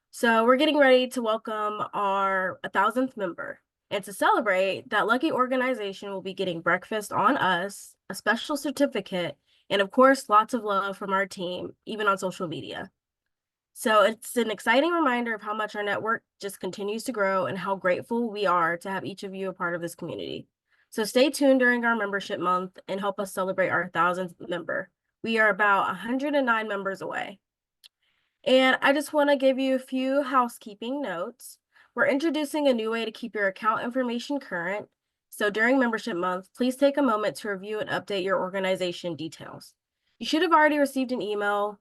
So we're getting ready to welcome our 1,000th member. And to celebrate, that lucky organization will be getting breakfast on us, a special certificate, and of course, lots of love from our team, even on social media. So it's an exciting reminder of how much our network just continues to grow and how grateful we are to have each of you a part of this community. So stay tuned during our membership month and help us celebrate our 1,000th member. We are about 109 members away. And I just want to give you a few housekeeping notes. We're introducing a new way to keep your account information current. So during membership month, please take a moment to review and update your organization details. You should have already received an email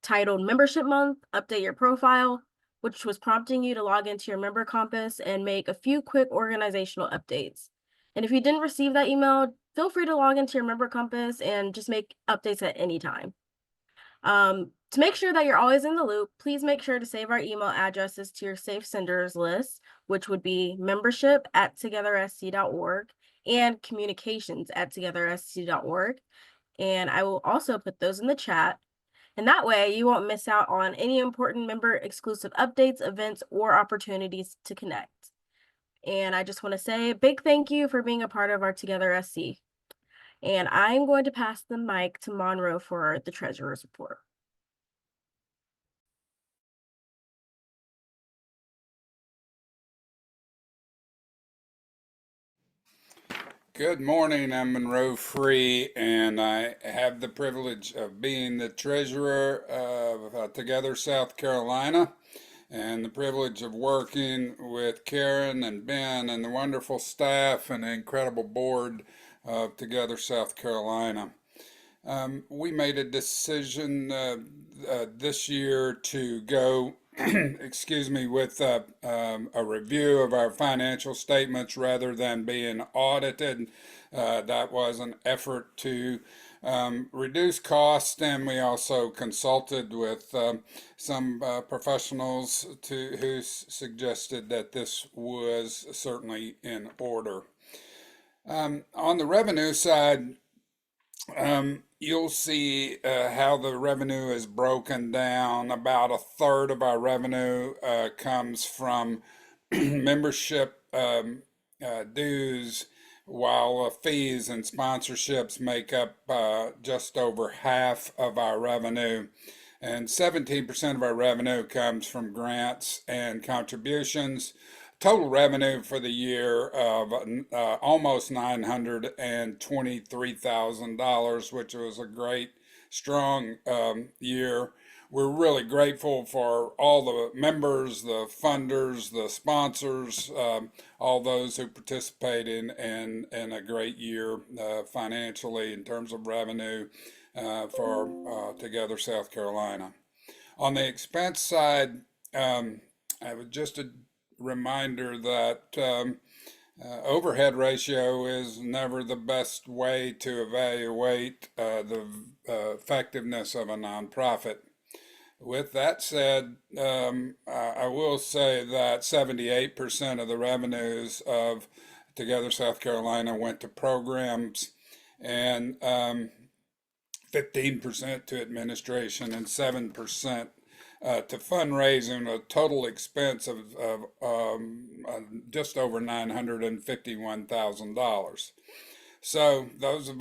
titled Membership Month, Update Your Profile, which was prompting you to log into your Member Compass and make a few quick organizational updates. And if you didn't receive that email, feel free to log into your Member Compass and just make updates at any time. To make sure that you're always in the loop, please make sure to save our email addresses to your safe senders list, which would be membership@togethersc.org and communications@togethersc.org. And I will also put those in the chat. And that way you won't miss out on any important member exclusive updates, events, or opportunities to connect. And I just want to say a big thank you for being a part of our Together SC. And I'm going to pass the mic to Monroe for the Treasurer's Report. Good morning, I'm Monroe Free, and I have the privilege of being the treasurer of Together South Carolina, and the privilege of working with Karen and Ben and the wonderful staff and the incredible board of Together South Carolina. We made a decision this year to go excuse me, with a review of our financial statements rather than being audited. That was an effort to reduce costs, and we also consulted with some professionals who suggested that this was certainly in order. On the revenue side, you'll see how the revenue is broken down. About a third of our revenue comes from membership dues, while fees and sponsorships make up just over half of our revenue. And 17% of our revenue comes from grants and contributions. Total revenue for the year of almost $923,000, which was a great, strong year. We're really grateful for all the members, the funders, the sponsors, all those who participated in a great year financially in terms of revenue for Together South Carolina. On the expense side, I would just reminder that overhead ratio is never the best way to evaluate the effectiveness of a nonprofit. With that said, I will say that 78% of the revenues of Together South Carolina went to programs, and 15% to administration, and 7% to fundraising, a total expense of just over $951,000. So those of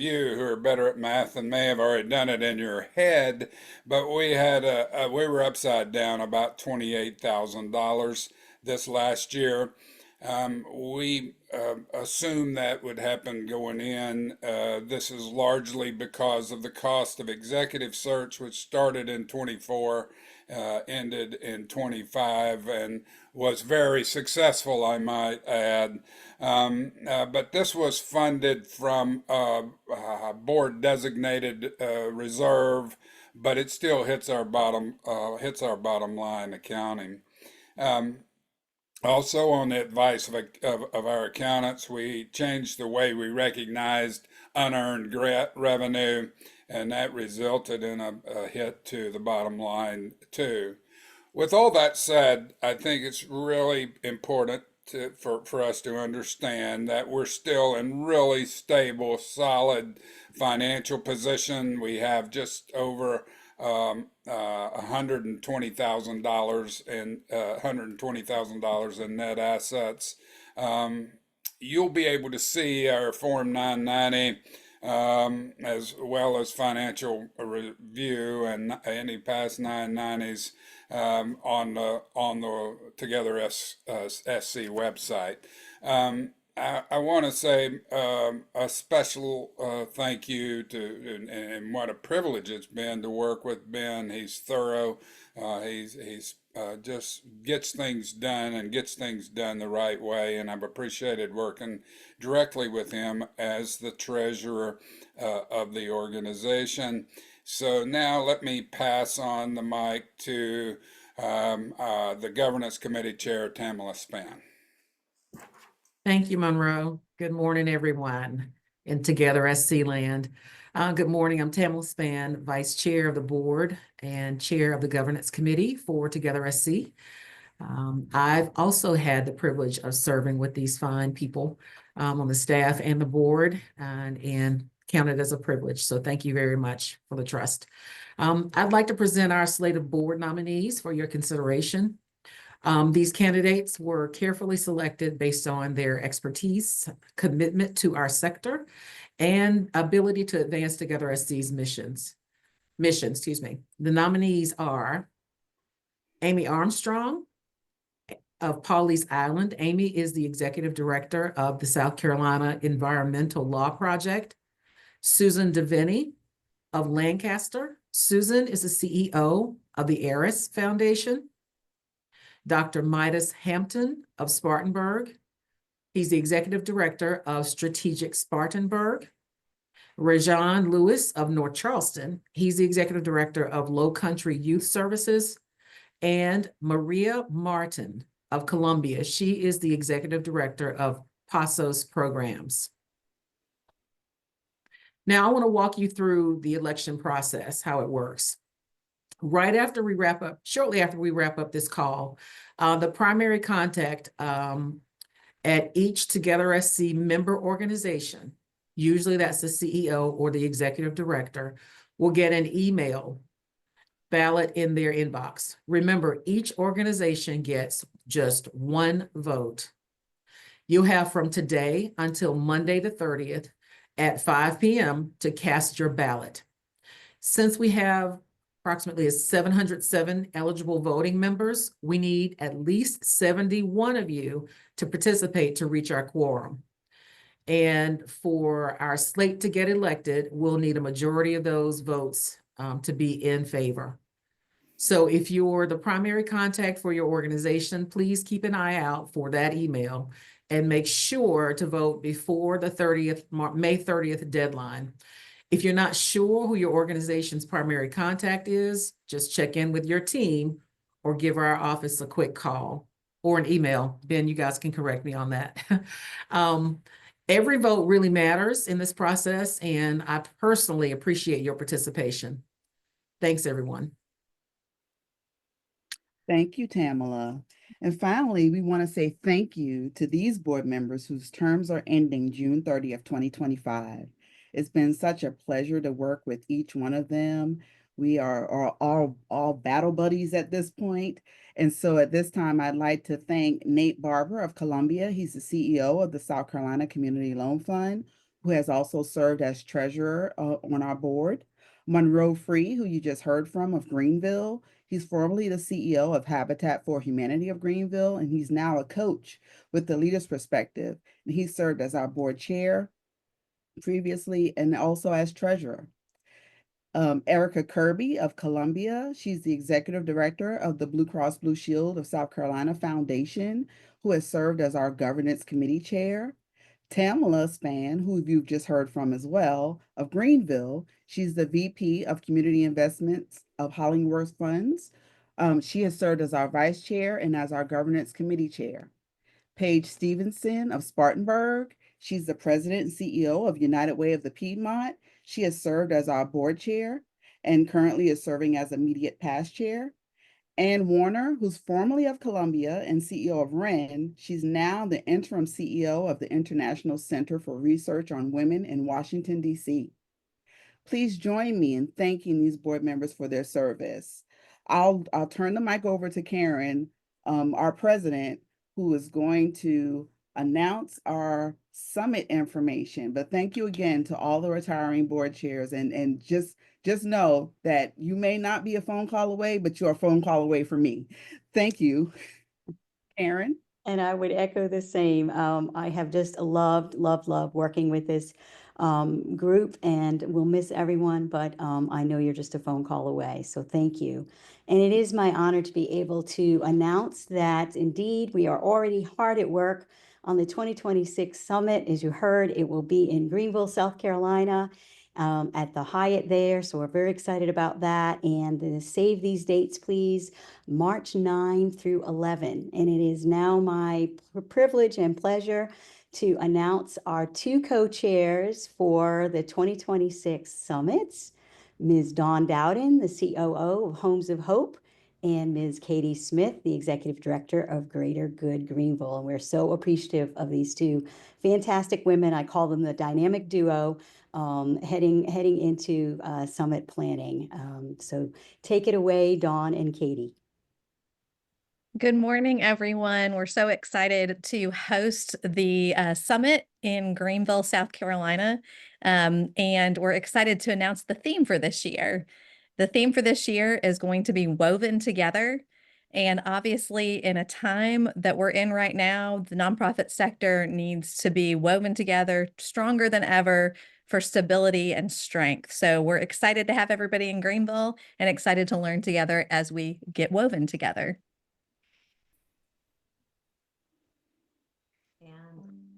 you who are better at math than may have already done it in your head, but we were upside down about $28,000 this last year. We assumed that would happen going in. This is largely because of the cost of executive search, which started in 24, ended in 25, and was very successful, I might add. But this was funded from a board designated reserve, but it still hits our bottom line accounting. Also, on the advice of our accountants, we changed the way we recognized unearned revenue, and that resulted in a hit to the bottom line too. With all that said, I think it's really important for us to understand that we're still in really stable, solid financial position. We have just over $120,000 in net assets. You'll be able to see our Form 990 as well as financial review and any past 990s on the Together SC website. I want to say a special thank you to, and what a privilege it's been to work with Ben. He's thorough. He's just gets things done and gets things done the right way. And I've appreciated working directly with him as the treasurer of the organization. So now let me pass on the mic to the Governance Committee Chair, Tamala Spann. Thank you, Monroe. Good morning, everyone in Together SC land. Good morning. I'm Tamala Spann, Vice Chair of the Board and Chair of the Governance Committee for Together SC. I've also had the privilege of serving with these fine people on the staff and the board, and counted as a privilege. So thank you very much for the trust. I'd like to present our slate of board nominees for your consideration. These candidates were carefully selected based on their expertise, commitment to our sector, and ability to advance Together SC's mission. The nominees are Amy Armstrong of Pawleys Island. Amy is the Executive Director of the South Carolina Environmental Law Project. Susan Deviney of Lancaster. Susan is the CEO of the Eris Foundation. Dr. Midas Hampton of Spartanburg. He's the Executive Director of Strategic Spartanburg. Rajan Lewis of North Charleston. He's the Executive Director of Low Country Youth Services. and Maria Martin of Columbia. She is the Executive Director of PASOS Programs. Now I want to walk you through the election process, how it works. Right after we wrap up, shortly after we wrap up this call, the primary contact at each Together SC member organization, usually that's the CEO or the executive director, will get an email ballot in their inbox. Remember, each organization gets just one vote. You'll have from today until Monday the 30th at 5 p.m. to cast your ballot. Since we have approximately 707 eligible voting members, we need at least 71 of you to participate to reach our quorum. And for our slate to get elected, we'll need a majority of those votes to be in favor. So if you're the primary contact for your organization, please keep an eye out for that email and make sure to vote before the May 30th deadline. If you're not sure who your organization's primary contact is, just check in with your team or give our office a quick call or an email. Ben, you guys can correct me on that. Every vote really matters in this process, and I personally appreciate your participation. Thanks, everyone. Thank you, Tamala. And finally, we want to say thank you to these board members whose terms are ending June 30th, 2025. It's been such a pleasure to work with each one of them. We are all battle buddies at this point. And so at this time, I'd like to thank Nate Barber of Columbia. He's the CEO of the South Carolina Community Loan Fund, who has also served as treasurer on our board. Monroe Free, who you just heard from, of Greenville. He's formerly the CEO of Habitat for Humanity of Greenville, and he's now a coach with the Leader's Perspective. And he served as our board chair previously and also as treasurer. Erica Kirby of Columbia. She's the executive director of the Blue Cross Blue Shield of South Carolina Foundation, who has served as our governance committee chair. Tamala Spann, who you've just heard from as well, of Greenville. She's the VP of Community Investments of Hollingworth Funds. She has served as our vice chair and as our governance committee chair. Paige Stevenson of Spartanburg. She's the president and CEO of United Way of the Piedmont. She has served as our board chair and currently is serving as immediate past chair. Ann Warner, who's formerly of Columbia and CEO of WREN, she's now the interim CEO of the International Center for Research on Women in Washington, D.C. Please join me in thanking these board members for their service. I'll turn the mic over to Karen, our president, who is going to announce our summit information. But thank you again to all the retiring board chairs, and just know that you may not be a phone call away, but you're a phone call away from me. Thank you. Karen? And I would echo the same. I have just loved working with this group, and we'll miss everyone, but I know you're just a phone call away. So thank you. And it is my honor to be able to announce that indeed we are already hard at work on the 2026 summit. As you heard, it will be in Greenville, South Carolina, at the Hyatt there. So we're very excited about that. And save these dates, please. March 9 through 11. And it is now my privilege and pleasure to announce our two co-chairs for the 2026 summits, Ms. Dawn Dowden, the COO of Homes of Hope, and Ms. Katie Smith, the Executive Director of Greater Good Greenville. And we're so appreciative of these two fantastic women. I call them the dynamic duo heading into summit planning. So take it away, Dawn and Katie. Good morning, everyone. We're so excited to host the summit in Greenville, South Carolina. And we're excited to announce the theme for this year. The theme for this year is going to be Woven Together. And obviously, in a time that we're in right now, the nonprofit sector needs to be woven together stronger than ever for stability and strength. So we're excited to have everybody in Greenville and excited to learn together as we get woven together. And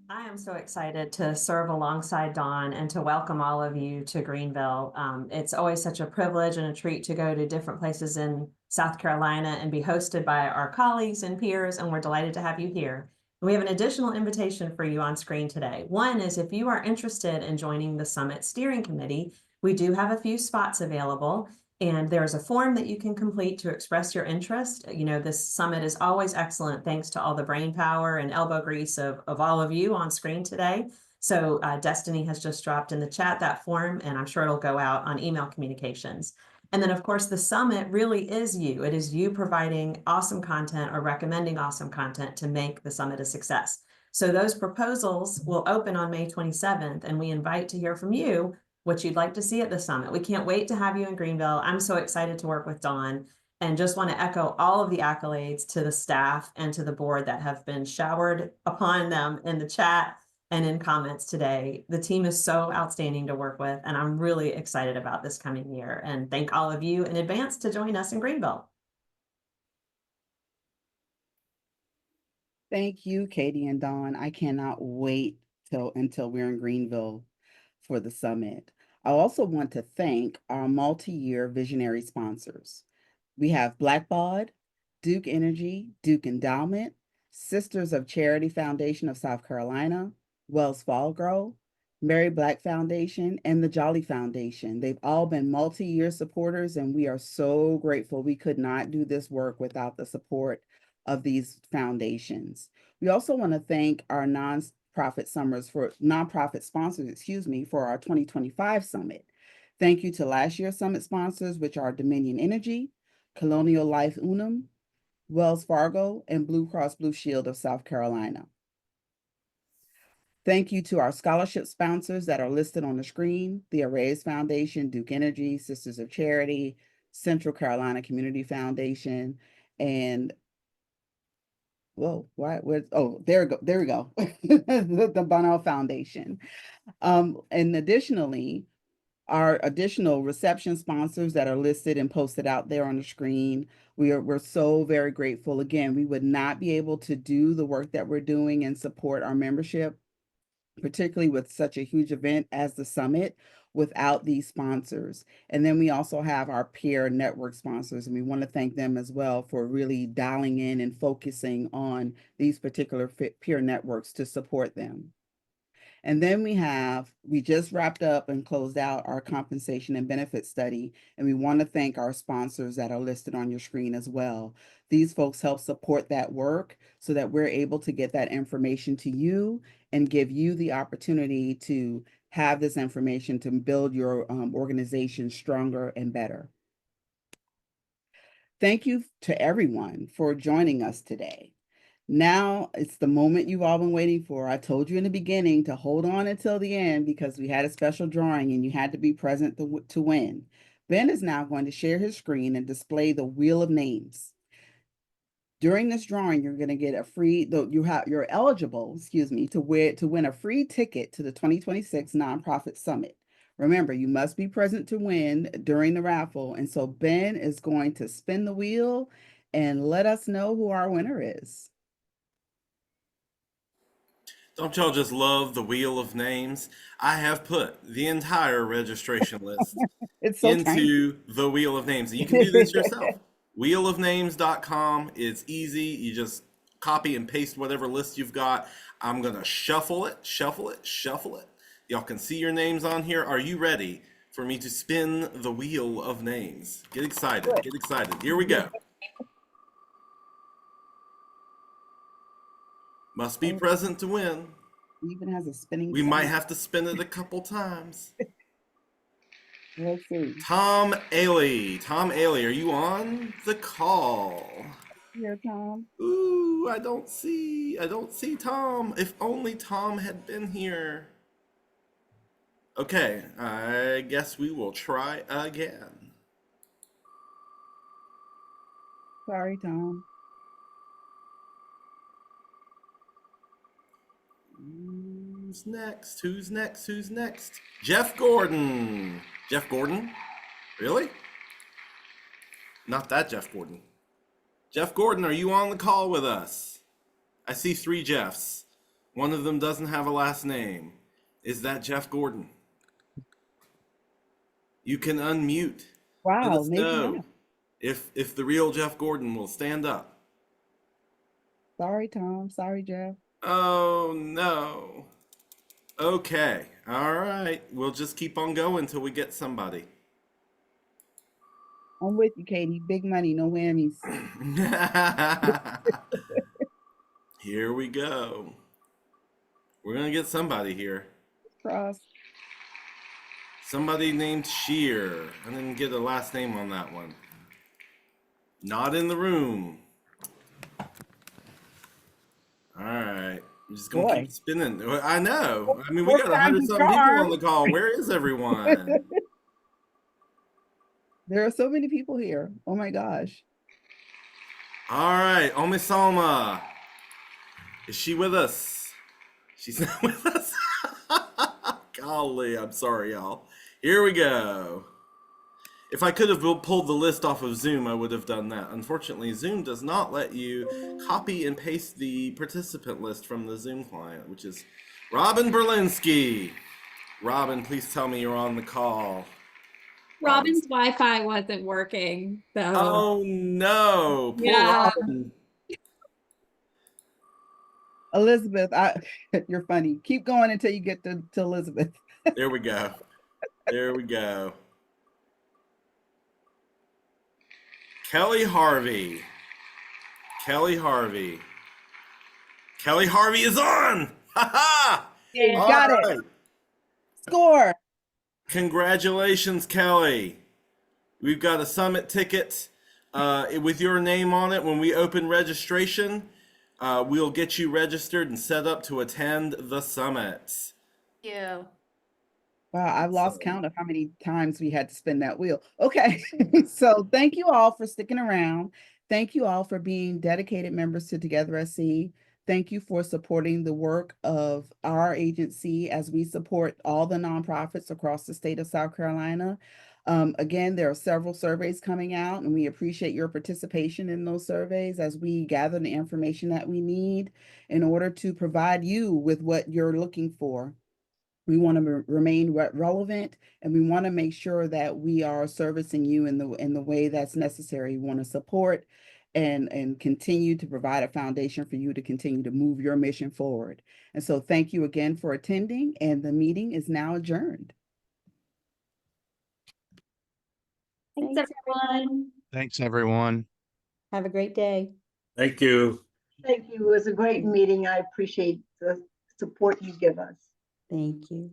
I am so excited to serve alongside Dawn and to welcome all of you to Greenville. It's always such a privilege and a treat to go to different places in South Carolina and be hosted by our colleagues and peers, and we're delighted to have you here. We have an additional invitation for you on screen today. One is if you are interested in joining the Summit Steering Committee, we do have a few spots available. And there's a form that you can complete to express your interest. You know, this summit is always excellent thanks to all the brain power and elbow grease of all of you on screen today. So Destiny has just dropped in the chat that form, and I'm sure it'll go out on email communications. And then, of course, the summit really is you. It is you providing awesome content or recommending awesome content to make the summit a success. So those proposals will open on May 27th, and we invite to hear from you what you'd like to see at the summit. We can't wait to have you in Greenville. I'm so excited to work with Dawn and just want to echo all of the accolades to the staff and to the board that have been showered upon them in the chat and in comments today. The team is so outstanding to work with, and I'm really excited about this coming year, and thank all of you in advance to join us in Greenville. Thank you, Katie and Dawn. I cannot wait until we're in Greenville for the summit. I also want to thank our multi-year visionary sponsors. We have Blackbaud, Duke Energy, Duke Endowment, Sisters of Charity Foundation of South Carolina, Wells Fargo, Mary Black Foundation, and the Jolly Foundation. They've all been multi-year supporters, and we are so grateful. We could not do this work without the support of these foundations. We also want to thank our nonprofit sponsors, for our 2025 summit. Thank you to last year's summit sponsors, which are Dominion Energy, Colonial Life Unum, Wells Fargo, and Blue Cross Blue Shield of South Carolina. Thank you to our scholarship sponsors that are listed on the screen: the Arrays Foundation, Duke Energy, Sisters of Charity, Central Carolina Community Foundation, and there we go, the Bonnell Foundation. And additionally, our additional reception sponsors that are listed and posted out there on the screen. We're so very grateful. Again, we would not be able to do the work that we're doing and support our membership, particularly with such a huge event as the summit, without these sponsors. And then we also have our peer network sponsors, and we want to thank them as well for really dialing in and focusing on these particular peer networks to support them. And then we just wrapped up and closed out our compensation and benefit study, and we want to thank our sponsors that are listed on your screen as well. These folks help support that work so that we're able to get that information to you and give you the opportunity to have this information to build your organization stronger and better. Thank you to everyone for joining us today. Now it's the moment you've all been waiting for. I told you in the beginning to hold on until the end because we had a special drawing and you had to be present to win. Ben is now going to share his screen and display the wheel of names. During this drawing, you're going to get a free, you're eligible, to win a free ticket to the 2026 Nonprofit Summit. Remember, you must be present to win during the raffle. And so Ben is going to spin the wheel and let us know who our winner is. Don't y'all just love the wheel of names? I have put the entire registration list It's so tiny. into the wheel of names. You can do this yourself. Wheelofnames.com. It's easy. You just copy and paste whatever list you've got. I'm going to shuffle it. Y'all can see your names on here. Are you ready for me to spin the wheel of names? Get excited. Get excited. Here we go. Must be present to win. It even has a spinning. We might have to spin it a couple times. Let's see. Tom Ailey. Tom Ailey, are you on the call? Here, Tom. Ooh, I don't see Tom. If only Tom had been here. Okay, I guess we will try again. Sorry, Tom. Who's next? Jeff Gordon. Jeff Gordon? Really? Not that Jeff Gordon. Jeff Gordon, are you on the call with us? I see 3 Jeffs. One of them doesn't have a last name. Is that Jeff Gordon? You can unmute. Let Wow, us maybe know not. if the real Jeff Gordon will stand up. Sorry, Tom. Sorry, Jeff. Oh no. Okay. All right. We'll just keep on going until we get somebody. I'm with you, Katie. Big money, no whammies. Here we go. We're gonna get somebody here. Cross. Somebody named Shear. I didn't get a last name on that one. Not in the room. All right. I'm just gonna Boy. keep spinning. I know. I mean, we got Four times 100-something the people on charm. the call. Where is everyone? There are so many people here. Oh my gosh. All right, Omisalma. Is she with us? She's not with us. Golly, I'm sorry, y'all. Here we go. If I could have pulled the list off of Zoom, I would have done that. Unfortunately, Zoom does not let you copy and paste the participant list from the Zoom client, which is Robin Berlinski. Robin, please tell me you're on the call. Robin's Wi-Fi wasn't working, so Oh no, poor yeah. Robin. Elizabeth, you're funny. Keep going until you get to Elizabeth. There we go. There we go. Kelly Harvey. Kelly Harvey. Kelly Harvey is on! Ha ha! Yeah, got it. Score. Congratulations, Kelly. We've got a summit ticket with your name on it. When we open registration, we'll get you registered and set up to attend the summit. Yeah. Wow, I've lost count of how many times we had to spin that wheel. Okay, so thank you all for sticking around. Thank you all for being dedicated members to Together SC. Thank you for supporting the work of our agency as we support all the nonprofits across the state of South Carolina. Again, there are several surveys coming out, and we appreciate your participation in those surveys as we gather the information that we need in order to provide you with what you're looking for. We want to remain relevant, and we want to make sure that we are servicing you in the way that's necessary. We want to support and continue to provide a foundation for you to continue to move your mission forward. And so thank you again for attending, and the meeting is now adjourned. Thanks, everyone. Thanks, everyone. Have a great day. Thank you. Thank you. It was a great meeting. I appreciate the support you give us. Thank you.